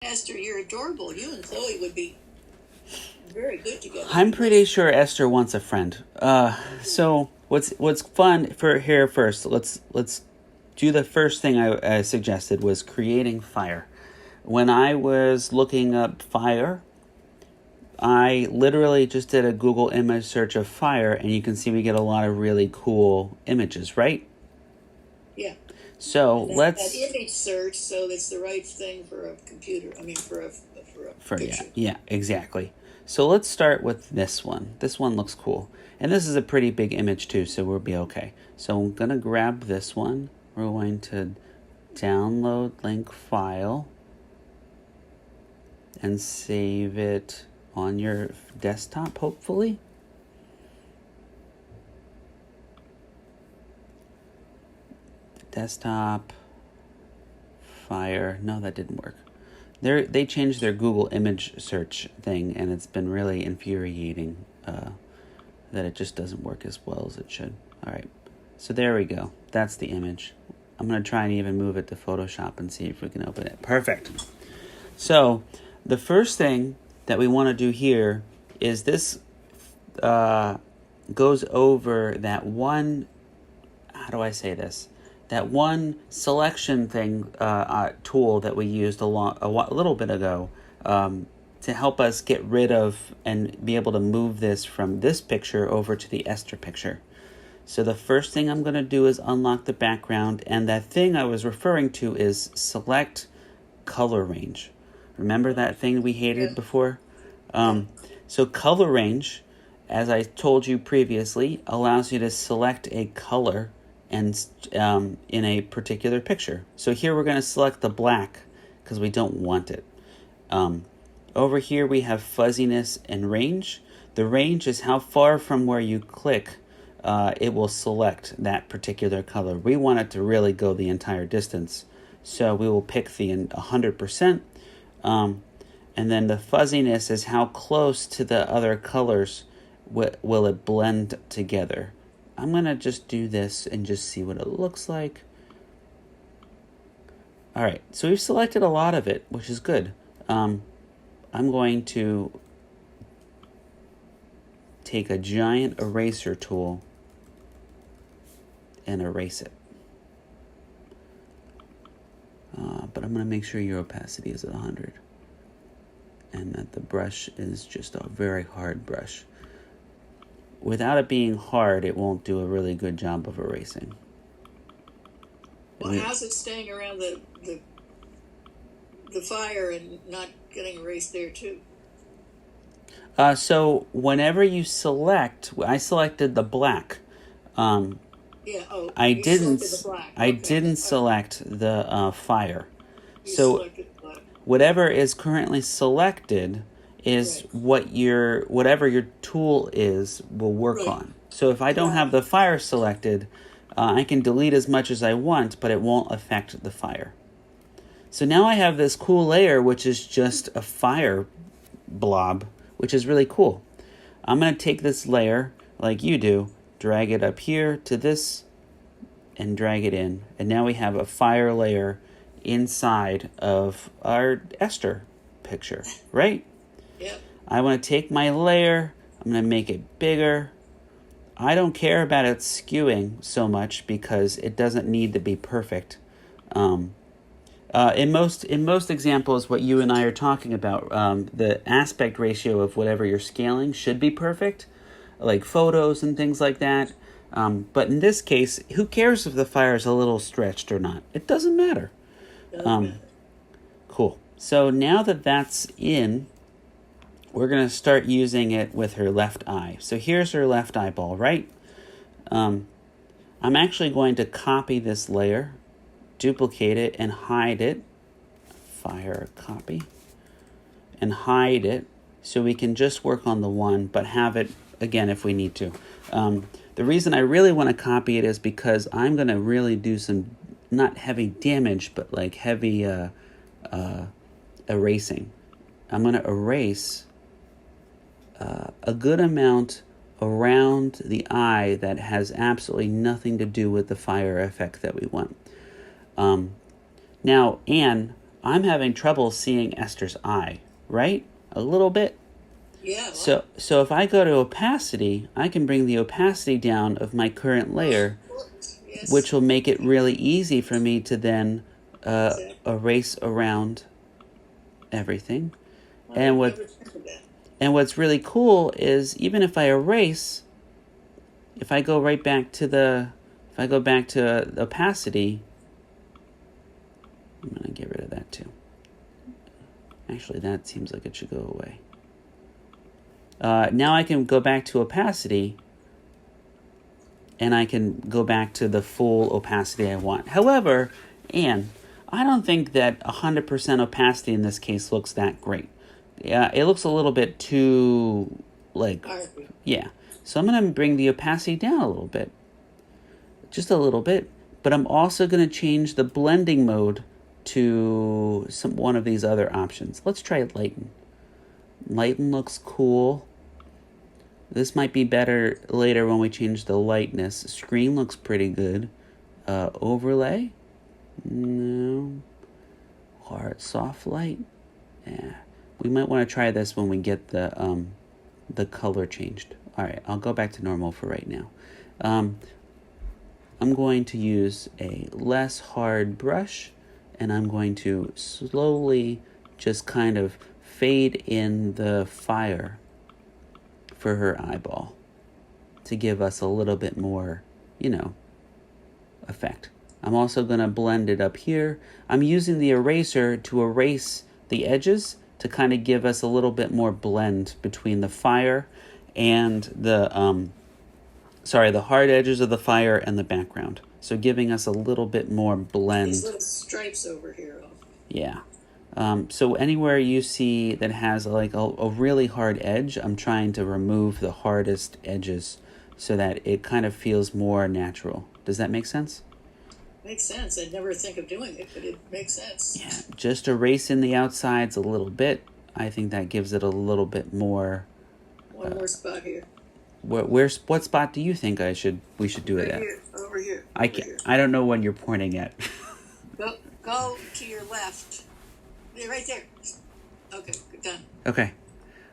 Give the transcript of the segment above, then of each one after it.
Esther, you're adorable. You and Chloe would be very good together. I'm pretty sure Esther wants a friend. So what's fun for here first? Let's do the first thing I suggested was creating fire. When I was looking up fire, I literally just did a Google image search of fire, and you can see we get a lot of really cool images, right? Yeah. So that image search, so that's the right thing for a computer. I mean, for a picture. Yeah, exactly. So let's start with this one. This one looks cool, and this is a pretty big image too, so we'll be okay. So I'm gonna grab this one. We're going to download link file and save it on your desktop, hopefully. Desktop, fire. No, that didn't work. They changed their Google image search thing, and it's been really infuriating that it just doesn't work as well as it should. All right, so there we go. That's the image. I'm going to try and even move it to Photoshop and see if we can open it. Perfect. So the first thing that we want to do here is this goes over that one, how do I say this? That one selection thing tool that we used a little bit ago to help us get rid of and be able to move this from this picture over to the Esther picture. So the first thing I'm going to do is unlock the background, and that thing I was referring to is select color range. Remember that thing we hated before? So color range, as I told you previously, allows you to select a color and in a particular picture. So here we're going to select the black because we don't want it. Over here we have fuzziness and range. The range is how far from where you click it will select that particular color. We want it to really go the entire distance, so we will pick the 100%. And then the fuzziness is how close to the other colors will it blend together. I'm going to just do this and just see what it looks like. All right, so we've selected a lot of it, which is good. I'm going to take a giant eraser tool and erase it. But I'm going to make sure your opacity is at 100 and that the brush is just a very hard brush. Without it being hard, it won't do a really good job of erasing. Well, how's it staying around the fire and not getting erased there too? So whenever you select, I selected the black. I didn't select the fire. So whatever is currently selected is whatever your tool is will work on. So if I don't have the fire selected, I can delete as much as I want, but it won't affect the fire. So now I have this cool layer, which is just a fire blob, which is really cool. I'm going to take this layer, like you do, drag it up here to this, and drag it in. And now we have a fire layer inside of our Esther picture, right? Yep. I want to take my layer, I'm going to make it bigger. I don't care about it skewing so much because it doesn't need to be perfect. In most examples, what you and I are talking about, the aspect ratio of whatever you're scaling should be perfect, like photos and things like that. But in this case, who cares if the fire is a little stretched or not? It doesn't matter. Cool. So now that that's in, we're going to start using it with her left eye. So here's her left eyeball, right? I'm actually going to copy this layer, duplicate it, and hide it. Fire copy. And hide it so we can just work on the one, but have it again if we need to. The reason I really want to copy it is because I'm going to really do some, not heavy damage, but like heavy erasing. I'm going to erase a good amount around the eye that has absolutely nothing to do with the fire effect that we want. Now, Anne, I'm having trouble seeing Esther's eye, right? A little bit. Yeah. So if I go to opacity, I can bring the opacity down of my current layer, yes. which will make it really easy for me to then Exactly. erase around everything. Well, And I never think of that. And what's really cool is even if I erase, if I go back to opacity, I'm going to get rid of that too. Actually, that seems like it should go away. Now I can go back to opacity, and I can go back to the full opacity I want. However, Anne, I don't think that 100% opacity in this case looks that great. Yeah, it looks a little bit too, yeah. So I'm going to bring the opacity down a little bit. Just a little bit. But I'm also going to change the blending mode to one of these other options. Let's try lighten. Lighten looks cool. This might be better later when we change the lightness. Screen looks pretty good. Overlay? No. Hard, soft light? Yeah. We might want to try this when we get the color changed. All right, I'll go back to normal for right now. I'm going to use a less hard brush, and I'm going to slowly just kind of fade in the fire for her eyeball to give us a little bit more, effect. I'm also going to blend it up here. I'm using the eraser to erase the edges to kind of give us a little bit more blend between the fire and the hard edges of the fire and the background. So giving us a little bit more blend. These little stripes over here. Yeah. So anywhere you see that has like a really hard edge, I'm trying to remove the hardest edges so that it kind of feels more natural. Does that make sense? Makes sense. I'd never think of doing it, but it makes sense. Yeah, just erasing the outsides a little bit. I think that gives it a little bit more. One more spot here. What spot do you think we should do it at? Over here. I don't know when you're pointing at. Go to your left. Yeah, right there. Okay, done. Okay.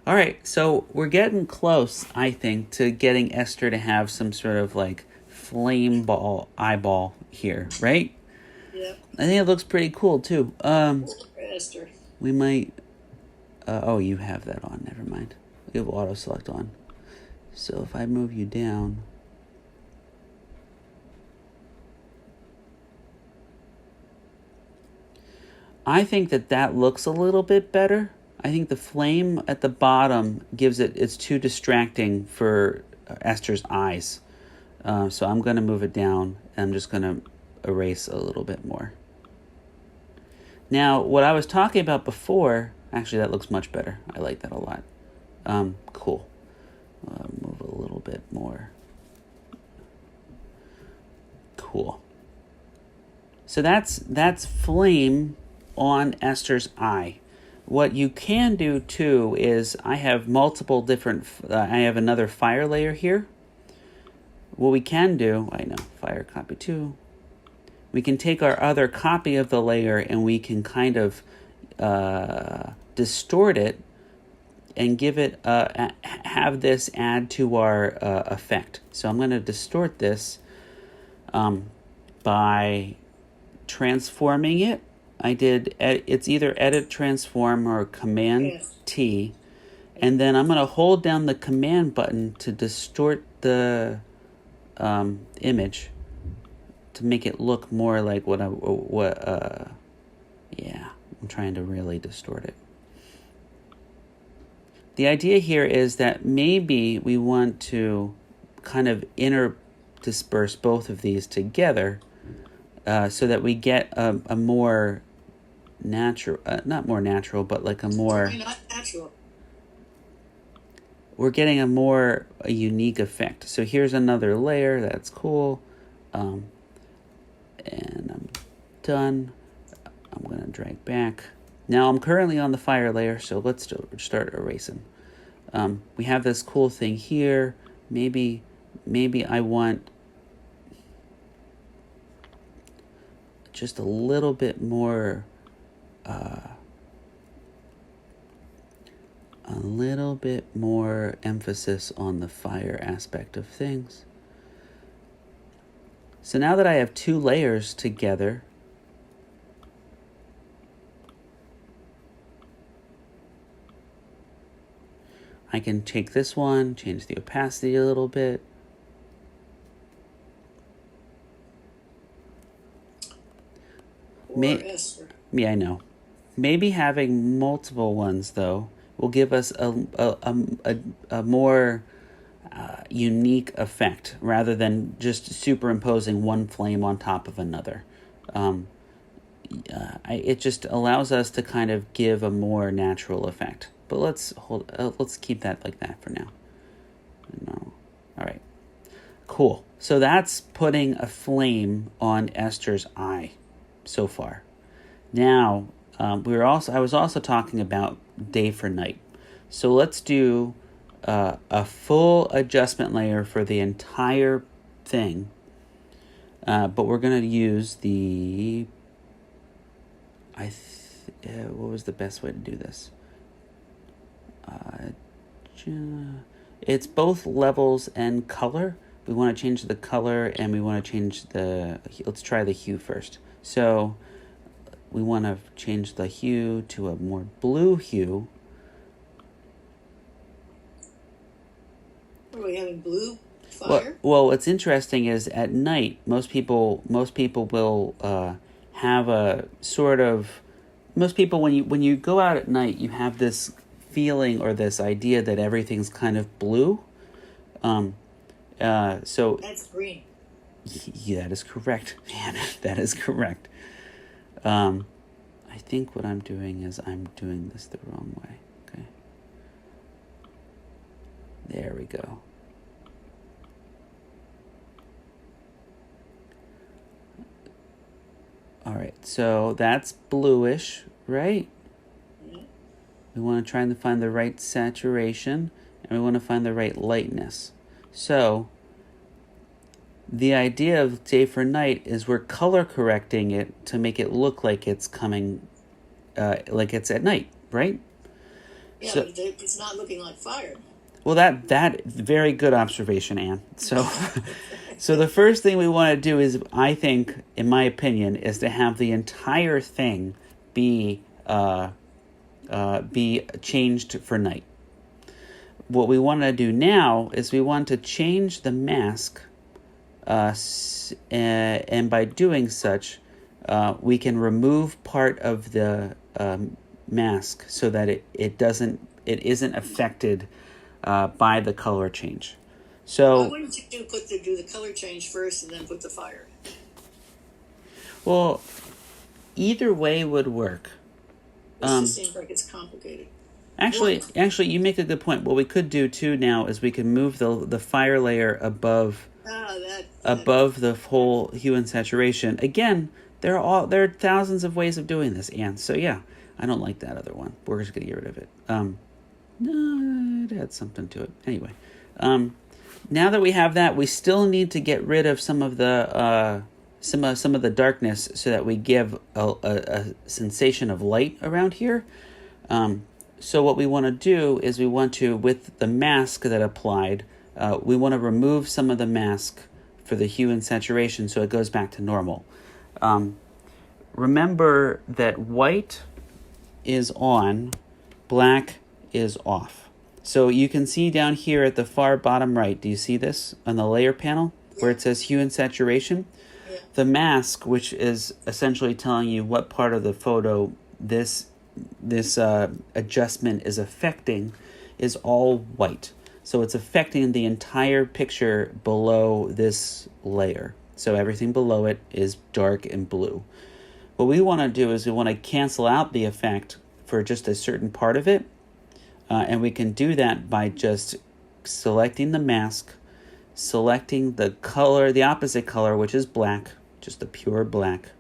All right, so we're getting close, I think, to getting Esther to have some sort of like flame ball eyeball here, right? Yep. I think it looks pretty cool too. Esther. We might. Oh, you have that on. Never mind. We have auto select on. So if I move you down. I think that looks a little bit better. I think the flame at the bottom it's too distracting for Esther's eyes. So I'm going to move it down, and I'm just going to erase a little bit more. Now, what I was talking about before, actually that looks much better. I like that a lot. Cool. Move a little bit more. Cool. So that's flame on Esther's eye. What you can do too is I have multiple different, I have another fire layer here. What we can do, fire copy 2. We can take our other copy of the layer and we can kind of distort it and give it, have this add to our effect. So I'm going to distort this by transforming it. It's either edit transform or command T. And then I'm going to hold down the command button to distort the image to make it look more like I'm trying to really distort it. The idea here is that maybe we want to kind of interdisperse both of these together so that we get a more natural, not more natural, but like a more... Not natural. We're getting a unique effect. So here's another layer. That's cool. And I'm done. I'm going to drag back. Now I'm currently on the fire layer, so let's start erasing. We have this cool thing here. Maybe I want just a little bit more a little bit more emphasis on the fire aspect of things. So now that I have 2 layers together, I can take this one, change the opacity a little bit. Yeah, I know. Maybe having multiple ones, though, will give us a more unique effect rather than just superimposing one flame on top of another. It just allows us to kind of give a more natural effect. But let's keep that like that for now. No. All right. Cool. So that's putting a flame on Esther's eye so far. Now, I was also talking about day for night. So let's do a full adjustment layer for the entire thing. But we're going to use the... what was the best way to do this? It's both levels and color. We want to change the color and we want to change let's try the hue first. So we want to change the hue to a more blue hue. Are we having blue fire? Well, what's interesting is at night, most people will have a sort of... Most people, when you go out at night, you have this feeling or this idea that everything's kind of blue. So that's green. Yeah, that is correct, man. That is correct. I think what I'm doing is I'm doing this the wrong way. Okay. There we go. All right, so that's bluish, right? We want to try and find the right saturation, and we want to find the right lightness. So the idea of day for night is we're color correcting it to make it look like it's coming, like it's at night, right? Yeah, so, but it's not looking like fire. Well, that very good observation, Anne. So, so the first thing we want to do is, I think, in my opinion, is to have the entire thing be changed for night. What we want to do now is we want to change the mask, and by doing such, we can remove part of the mask so that it isn't affected by the color change. So why wouldn't you do the color change first and then put the fire? Well, either way would work. It just seems like it's complicated. Actually, you make a good point. What we could do too now is we can move the fire layer above the whole hue and saturation. Again, there are thousands of ways of doing this, Anne. So yeah, I don't like that other one. We're just gonna get rid of it. No, it had something to it. Anyway, now that we have that, we still need to get rid of some of the some of the darkness so that we give a sensation of light around here. So what we want to do is we want to, with the mask that applied, we want to remove some of the mask for the hue and saturation so it goes back to normal. Remember that white is on, black is off. So you can see down here at the far bottom right, do you see this on the layer panel where it says hue and saturation? Yeah. The mask, which is essentially telling you what part of the photo this adjustment is affecting, is all white. So it's affecting the entire picture below this layer. So everything below it is dark and blue. What we want to do is we want to cancel out the effect for just a certain part of it. And we can do that by just selecting the mask, selecting the color, the opposite color, which is black, just the pure black,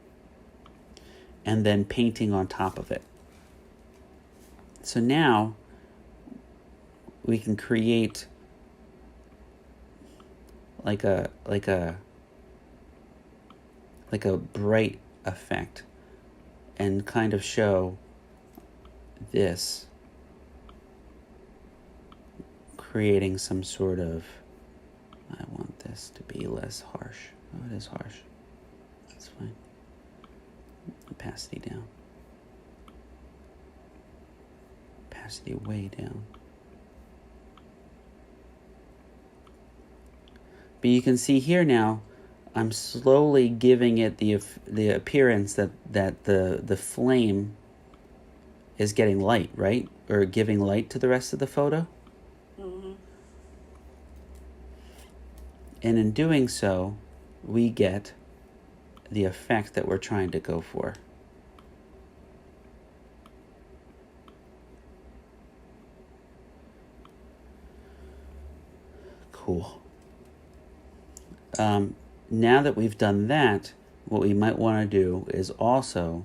and then painting on top of it. So now we can create like a bright effect and kind of show this creating some sort of, I want this to be less harsh. Oh, it is harsh. That's fine. Opacity down. Opacity way down. But you can see here now, I'm slowly giving it the appearance that the flame is getting light, right? Or giving light to the rest of the photo. Mm-hmm. And in doing so, we get the effect that we're trying to go for. Cool. Now that we've done that, what we might want to do is also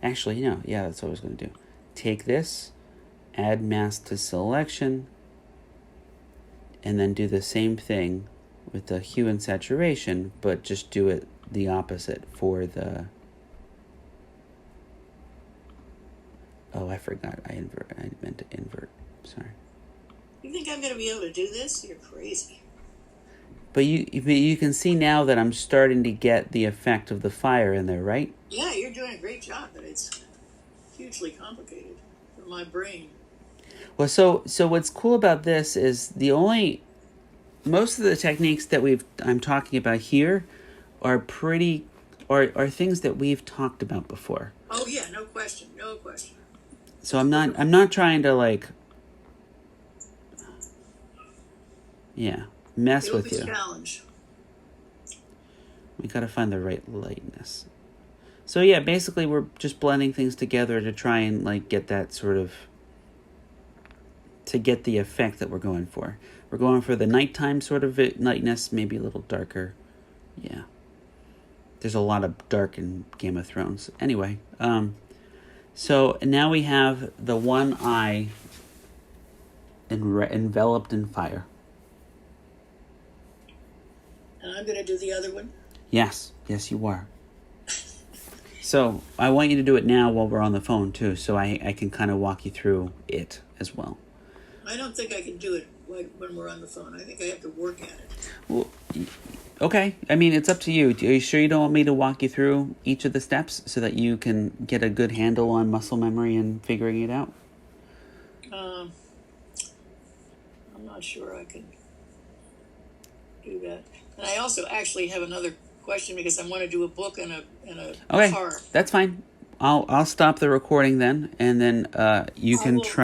actually, no, yeah, that's what I was going to do. Take this, add mask to selection, and then do the same thing with the hue and saturation, but just do it the opposite for the... Oh, I forgot. I meant to invert. Sorry. You think I'm going to be able to do this? You're crazy. But you can see now that I'm starting to get the effect of the fire in there, right? Yeah, you're doing a great job, but it's hugely complicated for my brain. Well, so what's cool about this is most of the techniques that I'm talking about here are things that we've talked about before. Oh yeah, no question. So I'm not trying to mess with you. It'll be a challenge. We gotta find the right lightness. So yeah, basically we're just blending things together to try and get that sort of, to get the effect that we're going for. We're going for the nighttime sort of lightness, maybe a little darker. Yeah. There's a lot of dark in Game of Thrones. Anyway, so now we have the one eye enveloped in fire. And I'm going to do the other one? Yes, you are. So I want you to do it now while we're on the phone too, so I can kind of walk you through it as well. I don't think I can do it when we're on the phone. I think I have to work at it. Well, okay. I mean, it's up to you. Are you sure you don't want me to walk you through each of the steps so that you can get a good handle on muscle memory and figuring it out? I'm not sure I can do that. And I also actually have another question because I want to do a book and a okay, car. That's fine. I'll stop the recording then, and then you can try.